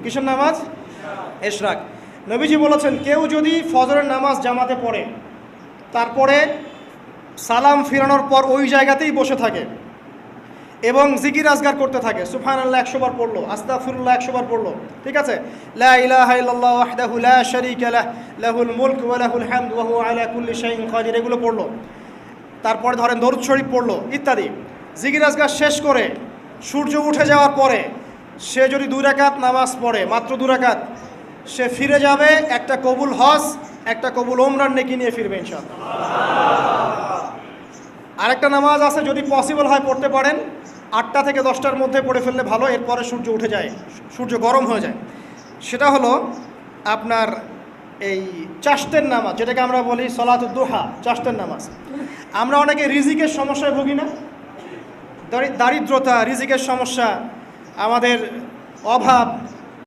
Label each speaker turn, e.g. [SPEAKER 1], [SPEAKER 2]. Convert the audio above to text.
[SPEAKER 1] কিসের নামাজ? ইশরাক। নবীজি বলেছেন কেউ যদি ফজরের নামাজ জামাতে পড়ে তারপরে সালাম ফিরানোর পর ওই জায়গাতেই বসে থাকে এবং জিকির আজগার করতে থাকে, সুবহানাল্লাহ 100 বার পড়লো, আস্তাগফিরুল্লাহ 100 বার পড়লো, ঠিক আছে, লা ইলাহা ইল্লাল্লাহ ওয়াহদাহু লা শারীকা লাহ লাহুল মুলক ওয়া লাহুল হামদ ওয়া হুয়া আলা কুল্লি শাইইন কাদির, এগুলো পড়লো, তারপরে ধরেন দরুদ শরীফ পড়লো ইত্যাদি, জিকির আজগার শেষ করে সূর্য উঠে যাওয়ার পরে সে যদি 2 রাকাত নামাজ পড়ে, মাত্র 2 রাকাত, সে ফিরে যাবে একটা কবুল হজ, একটা কবুল ওমরার নেকি নিয়ে ফিরবে ইনশাআল্লাহ। আরেকটা নামাজ আছে, যদি পসিবল হয় পড়তে পারেন, 8টা থেকে 10টার মধ্যে পড়ে ফেললে ভালো, এরপরে সূর্য উঠে যায়, সূর্য গরম হয়ে যায়। সেটা হলো আপনার এই চাশতের নামাজ, যেটাকে আমরা বলি সলাতুদ দুহা, চাশতের নামাজ। আমরা অনেকে রিজিকের সমস্যায় ভুগি না, দারিদ্রতা, রিজিকের সমস্যা, আমাদের অভাব,